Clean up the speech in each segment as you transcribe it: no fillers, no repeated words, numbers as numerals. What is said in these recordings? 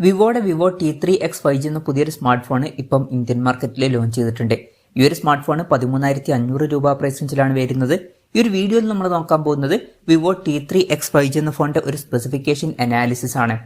വിവോയുടെ Vivo T3X 5G എന്ന പുതിയൊരു smart phone ഇപ്പം ഇന്ത്യൻ മാർക്കറ്റിൽ ലോഞ്ച് ചെയ്തിട്ടുണ്ട്. ഈ ഒരു സ്മാർട്ട് ഫോൺ 13,500 രൂപ പ്രൈസ് റേഞ്ചിലാണ് വരുന്നത്. ഈ ഒരു വീഡിയോയിൽ നമ്മൾ നോക്കാൻ പോകുന്നത് വിവോ T3X 5G എന്ന ഫോണിന്റെ ഒരു സ്പെസിഫിക്കേഷൻ അനാലിസിസ് ആണ്.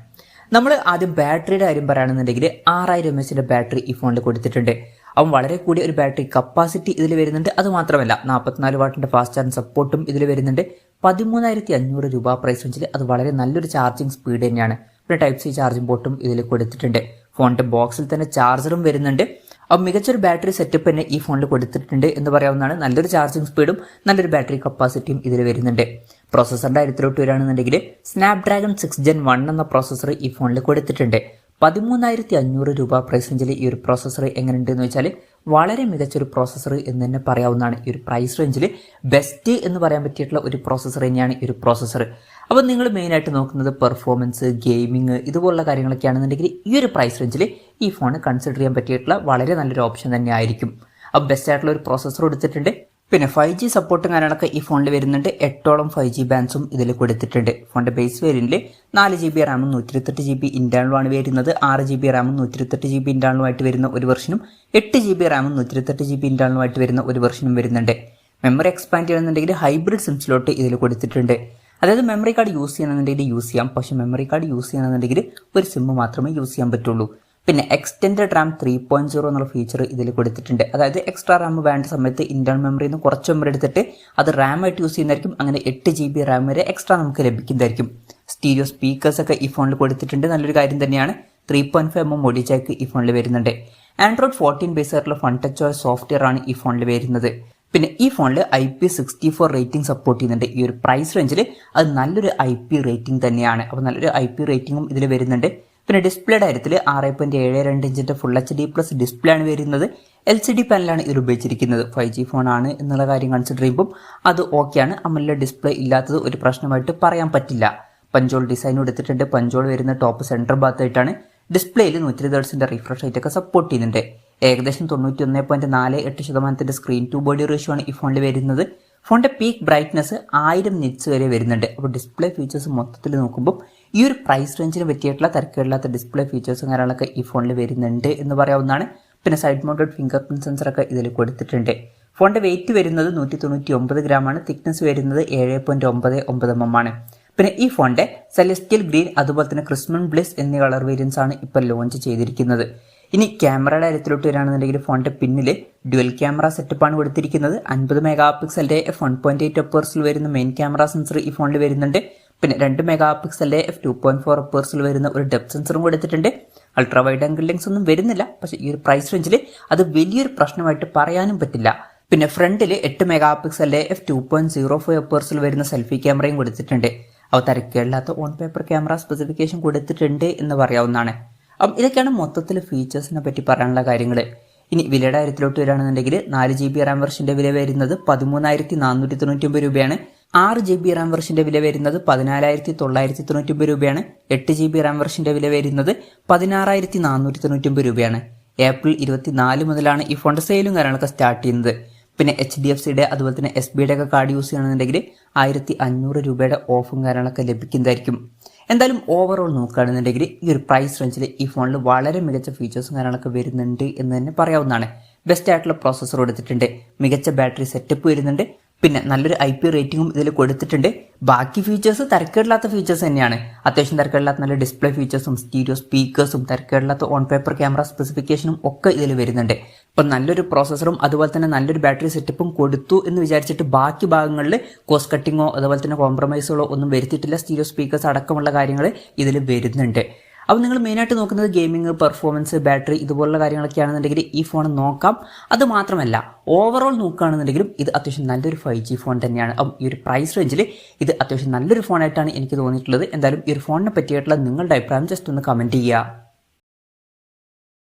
നമ്മൾ ആദ്യം ബാറ്ററിയുടെ കാര്യം പറയുകയാണെന്നുണ്ടെങ്കിൽ 6000 mAh ബാറ്ററി ഈ ഫോണിൽ കൊടുത്തിട്ടുണ്ട്. അവൻ വളരെ കൂടിയ ഒരു ബാറ്ററി കപ്പാസിറ്റി ഇതിൽ വരുന്നുണ്ട്. അത് മാത്രമല്ല 44 വാട്ടിന്റെ ഫാസ്റ്റ് ചാർജിംഗ് സപ്പോർട്ടും ഇതിൽ വരുന്നുണ്ട്. 13,500 രൂപ പ്രൈസ് റേഞ്ചിൽ അത് വളരെ നല്ലൊരു ചാർജിംഗ് സ്പീഡ് തന്നെയാണ്. പിന്നെ ടൈപ്പ് സി ചാർജിംഗ് പോർട്ടും ഇതിൽ കൊടുത്തിട്ടുണ്ട്. ഫോണിന്റെ ബോക്സിൽ തന്നെ ചാർജറും വരുന്നുണ്ട്. അപ്പോൾ മികച്ചൊരു ബാറ്ററി സെറ്റപ്പ് തന്നെ ഈ ഫോണിൽ കൊടുത്തിട്ടുണ്ട് എന്ന് പറയാവുന്നതാണ്. നല്ലൊരു ചാർജിംഗ് സ്പീഡും നല്ലൊരു ബാറ്ററി കപ്പാസിറ്റിയും ഇതിൽ വരുന്നുണ്ട്. പ്രോസസ്സറിന്റെ കാര്യത്തിലോട്ട് വരികയാണെന്നുണ്ടെങ്കിൽ സ്നാപ്ഡ്രാഗൺ 6 Gen 1 എന്ന പ്രോസസ്സർ ഈ ഫോണിൽ കൊടുത്തിട്ടുണ്ട്. 13,500 രൂപ പ്രൈസ് റേഞ്ചിൽ ഈ ഒരു പ്രോസസ്സർ എങ്ങനെയുണ്ടെന്ന് വെച്ചാൽ വളരെ മികച്ചൊരു പ്രോസസ്സർ എന്ന് തന്നെ പറയാവുന്നതാണ്. ഈ ഒരു പ്രൈസ് റേഞ്ചിൽ ബെസ്റ്റ് എന്ന് പറയാൻ പറ്റിയിട്ടുള്ള ഒരു പ്രോസസ്സർ തന്നെയാണ് ഈ ഒരു പ്രോസസ്സർ. അപ്പോൾ നിങ്ങൾ മെയിനായിട്ട് നോക്കുന്നത് പെർഫോമൻസ്, ഗെയിമിംഗ് ഇതുപോലുള്ള കാര്യങ്ങളൊക്കെയാണെന്നുണ്ടെങ്കിൽ ഈ ഒരു പ്രൈസ് റേഞ്ചിൽ ഈ ഫോൺ കൺസിഡർ ചെയ്യാൻ പറ്റിയിട്ടുള്ള വളരെ നല്ലൊരു ഓപ്ഷൻ തന്നെ ആയിരിക്കും. അപ്പോൾ ബെസ്റ്റ് ആയിട്ടുള്ള ഒരു പ്രോസസ്സർ എടുത്തിട്ടുണ്ട്. പിന്നെ 5G സപ്പോർട്ടും കാര്യങ്ങളൊക്കെ ഈ ഫോണിൽ വരുന്നുണ്ട്. 8ഓളം 5G ബാൻഡ്സും ഇതിൽ കൊടുത്തിട്ടുണ്ട്. ഫോണിന്റെ ബേസ് വേരിയന്റിൽ 4GB റാമും 128GB ഇന്റേണലുമാണ് വരുന്നത്. 6GB റാമും 128GB ഇന്റേണലുമായിട്ട് വരുന്ന ഒരു വെർഷനും 8GB റാമും 128GB ഇന്റേണലുമായിട്ട് വരുന്ന ഒരു വെർഷനും വരുന്നുണ്ട്. മെമ്മറി എക്സ്പാൻഡ് ചെയ്യണമെന്നുണ്ടെങ്കിൽ ഹൈബ്രിഡ് സിം സ്ലോട്ട് ഇതിൽ കൊടുത്തിട്ടുണ്ട്. അതായത് മെമ്മറി കാർഡ് യൂസ് ചെയ്യണമെന്നുണ്ടെങ്കിൽ യൂസ് ചെയ്യാം. പക്ഷേ മെമ്മറി കാർഡ് യൂസ് ചെയ്യണമെന്നുണ്ടെങ്കിൽ ഒരു സിം മാത്രമേ യൂസ് ചെയ്യാൻ പറ്റുള്ളൂ. പിന്നെ എക്സ്റ്റെൻഡഡ് റാം 3.0 എന്നുള്ള ഫീച്ചർ ഇതിൽ കൊടുത്തിട്ടുണ്ട്. അതായത് എക്സ്ട്രാ റാം വേണ്ട സമയത്ത് ഇന്റേണൽ മെമ്മറിയിൽ നിന്ന് കുറച്ച് മെമ്മറി എടുത്തിട്ട് അത് റാം ആയിട്ട് യൂസ് ചെയ്യുന്നതായിരിക്കും. അങ്ങനെ 8GB റാം വരെ എക്സ്ട്രാ നമുക്ക് ലഭിക്കുന്നതായിരിക്കും. സ്റ്റീരിയോ സ്പീക്കേഴ്സ് ഒക്കെ ഈ ഫോണിൽ കൊടുത്തിട്ടുണ്ട്. നല്ലൊരു കാര്യം തന്നെയാണ്. 3.5mm ഓഡിയോ ജാക്ക് ഈ ഫോണിൽ വരുന്നുണ്ട്. ആൻഡ്രോയിഡ് 14 ബേസ് ആയിട്ടുള്ള ഫൺ ടച്ച് OS സോഫ്റ്റ്വെയർ ആണ് ഈ ഫോണിൽ വരുന്നത്. പിന്നെ ഈ ഫോണിൽ IP64 റേറ്റിംഗ് സപ്പോർട്ട് ചെയ്യുന്നുണ്ട്. ഈ ഒരു പ്രൈസ് റേഞ്ചിൽ അത് നല്ലൊരു IP റേറ്റിംഗ് തന്നെയാണ്. അപ്പോൾ നല്ലൊരു IP റേറ്റിംഗും ഇതിൽ വരുന്നുണ്ട്. പിന്നെ ഡിസ്പ്ലേയുടെ കാര്യത്തിൽ 6.72 ഇഞ്ചിന്റെ ഫുൾ HD+ ഡിസ്പ്ലേ ആണ് വരുന്നത്. LCD പാനലാണ് ഇത് ഉപയോഗിച്ചിരിക്കുന്നത്. 5G ഫോൺ ആണ് എന്നുള്ള കാര്യം കൺസിഡർ ചെയ്യുമ്പോൾ അത് ഓക്കെയാണ്. AMOLED ഡിസ്പ്ലേ ഇല്ലാത്തത് ഒരു പ്രശ്നമായിട്ട് പറയാൻ പറ്റില്ല. പഞ്ചോൾ ഡിസൈൻ എടുത്തിട്ടുണ്ട്. പഞ്ചോൾ വരുന്ന ടോപ്പ് സെൻറ്റർ ഭാഗത്തായിട്ടാണ്. ഡിസ്പ്ലേയിൽ 120 Hz റിഫ്രഷ് റേറ്റ് ഒക്കെ സപ്പോർട്ട് ചെയ്യുന്നുണ്ട്. ഏകദേശം 91.48% സ്ക്രീൻ ടു ബോഡി റേഷ്യോ ആണ് ഈ ഫോണിൽ വരുന്നത്. ഫോണിന്റെ പീക്ക് ബ്രൈറ്റ്നസ് 1000 nits വരെ വരുന്നുണ്ട്. അപ്പോൾ ഡിസ്പ്ലേ ഫീച്ചേഴ്സ് മൊത്തത്തിൽ നോക്കുമ്പോൾ ഈ ഒരു പ്രൈസ് റേഞ്ചിന് പറ്റിയിട്ടുള്ള തിരക്കേടില്ലാത്ത ഡിസ്പ്ലേ ഫീച്ചേഴ്സും കാര്യങ്ങളൊക്കെ ഈ ഫോണിൽ വരുന്നുണ്ട് എന്ന് പറയാവുന്നതാണ്. പിന്നെ സൈഡ് മൗണ്ടഡ് ഫിംഗർ പ്രിന്റ് സെൻസറൊക്കെ ഇതിൽ കൊടുത്തിട്ടുണ്ട്. ഫോണിന്റെ വെയിറ്റ് വരുന്നത് 199 ഗ്രാമാണ്. തിക്നെസ് വരുന്നത് 7.99 ആണ്. പിന്നെ ഈ ഫോണിന്റെ സെലസ്റ്റിയൽ ഗ്രീൻ അതുപോലെ തന്നെ ക്രിസ്മൺ ബ്ലിസ് എന്നീ കളർ വേരിയൻസ് ആണ് ഇപ്പോൾ ലോഞ്ച് ചെയ്തിരിക്കുന്നത്. ഇനി ക്യാമറയുടെ കാര്യത്തിലോട്ട് വരികയാണെന്നുണ്ടെങ്കിൽ ഫോണിന്റെ പിന്നിൽ ഡ്യുവൽ ക്യാമറ സെറ്റപ്പാണ് കൊടുത്തിരിക്കുന്നത്. 50 മെഗാപിക്സലിന്റെ f1.8 അപ്പേഴ്സിൽ വരുന്ന മെയിൻ ക്യാമറ സെൻസർ ഈ ഫോണിൽ വരുന്നുണ്ട്. പിന്നെ 2 മെഗാപിക്സലിന്റെ f2.4 അപ്പേഴ്സിൽ വരുന്ന ഒരു ഡെപ്ത് സെൻസറും കൊടുത്തിട്ടുണ്ട്. അൾട്രാ വൈഡ് ആംഗിൾ ലെൻസ് ഒന്നും വരുന്നില്ല. പക്ഷേ ഈ ഒരു പ്രൈസ് റേഞ്ചിൽ അത് വലിയൊരു പ്രശ്നമായിട്ട് പറയാനും പറ്റില്ല. പിന്നെ ഫ്രണ്ടിൽ 8 മെഗാപിക്സലിന്റെ f2.05 അപ്പേഴ്സിൽ വരുന്ന സെൽഫി ക്യാമറയും കൊടുത്തിട്ടുണ്ട്. അവ തിരക്കേടില്ലാത്ത ഓൺ പേപ്പർ ക്യാമറ സ്പെസിഫിക്കേഷൻ കൊടുത്തിട്ടുണ്ട് എന്ന് പറയാവുന്നതാണ്. അപ്പം ഇതൊക്കെയാണ് മൊത്തത്തിൽ ഫീച്ചേഴ്സിനെ പറ്റി പറയാനുള്ള കാര്യങ്ങൾ. ഇനി വിലയുടെ കാര്യത്തിലോട്ട് വരികയാണെന്നുണ്ടെങ്കിൽ 4GB റാം വെർഷന്റെ വില വരുന്നത് 13,499 രൂപയാണ്. 6GB റാം വെർഷന്റെ വില വരുന്നത് 14,999 രൂപയാണ്. 8GB റാം വെർഷന്റെ വില വരുന്നത് 16,499 രൂപയാണ്. ഏപ്രിൽ 24 മുതലാണ് ഈ ഫോണിന്റെ സെയിലും കാര്യങ്ങളൊക്കെ സ്റ്റാർട്ട് ചെയ്യുന്നത്. പിന്നെ HDFCയുടെ അതുപോലെ തന്നെ SBIയുടെ ഒക്കെ കാർഡ് യൂസ് ചെയ്യണമെന്നുണ്ടെങ്കിൽ 1,500 രൂപയുടെ ഓഫും കാര്യങ്ങളൊക്കെ ലഭിക്കുന്നതായിരിക്കും. എന്തായാലും ഓവറോൾ നോക്കുകയാണെന്നുണ്ടെങ്കിൽ ഈ ഒരു പ്രൈസ് റേഞ്ചിൽ ഈ ഫോണിൽ വളരെ മികച്ച ഫീച്ചേഴ്സും കാര്യങ്ങളൊക്കെ വരുന്നുണ്ട് എന്ന് തന്നെ പറയാവുന്നതാണ്. ബെസ്റ്റ് ആയിട്ടുള്ള പ്രോസസ്സർ കൊടുത്തിട്ടുണ്ട്. മികച്ച ബാറ്ററി സെറ്റപ്പ് വരുന്നുണ്ട്. പിന്നെ നല്ലൊരു IP റേറ്റിംഗും ഇതിൽ കൊടുത്തിട്ടുണ്ട്. ബാക്കി ഫീച്ചേഴ്സ് തിരക്കേടില്ലാത്ത ഫീച്ചേഴ്സ് തന്നെയാണ്. അത്യാവശ്യം തിരക്കേടില്ലാത്ത നല്ല ഡിസ്പ്ലേ ഫീച്ചേഴ്സും സ്റ്റീരിയോ സ്പീക്കേഴ്സും തിരക്കേടില്ലാത്ത ഓൺ പേപ്പർ ക്യാമറ സ്പെസിഫിക്കേഷനും ഒക്കെ ഇതിൽ വരുന്നുണ്ട്. അപ്പം നല്ലൊരു പ്രോസസ്സറും അതുപോലെ തന്നെ നല്ലൊരു ബാറ്ററി സെറ്റപ്പും കൊടുത്തു എന്ന് വിചാരിച്ചിട്ട് ബാക്കി ഭാഗങ്ങളിൽ കോസ്റ്റ് കട്ടിങ്ങോ അതുപോലെ തന്നെ കോംപ്രമൈസുകളോ ഒന്നും വരുത്തിയിട്ടില്ല. സ്റ്റീരിയോ സ്പീക്കേഴ്സ് അടക്കമുള്ള കാര്യങ്ങൾ ഇതിൽ വരുന്നുണ്ട്. അപ്പോൾ നിങ്ങൾ മെയിനായിട്ട് നോക്കുന്നത് ഗെയിമിംഗ്, പെർഫോമൻസ്, ബാറ്ററി ഇതുപോലുള്ള കാര്യങ്ങളൊക്കെ ആണെന്നുണ്ടെങ്കിൽ ഈ ഫോൺ നോക്കാം. അത് മാത്രമല്ല ഓവറോൾ നോക്കുകയാണെന്നുണ്ടെങ്കിലും ഇത് അത്യാവശ്യം നല്ലൊരു 5G ഫോൺ തന്നെയാണ്. അപ്പം ഈ ഒരു പ്രൈസ് റേഞ്ചിൽ ഇത് അത്യാവശ്യം നല്ലൊരു ഫോണായിട്ടാണ് എനിക്ക് തോന്നിയിട്ടുള്ളത്. എന്തായാലും ഈ ഒരു ഫോണിനെ പറ്റിയിട്ടുള്ള നിങ്ങളുടെ അഭിപ്രായം ജസ്റ്റ് ഒന്ന് കമൻറ്റ് ചെയ്യുക.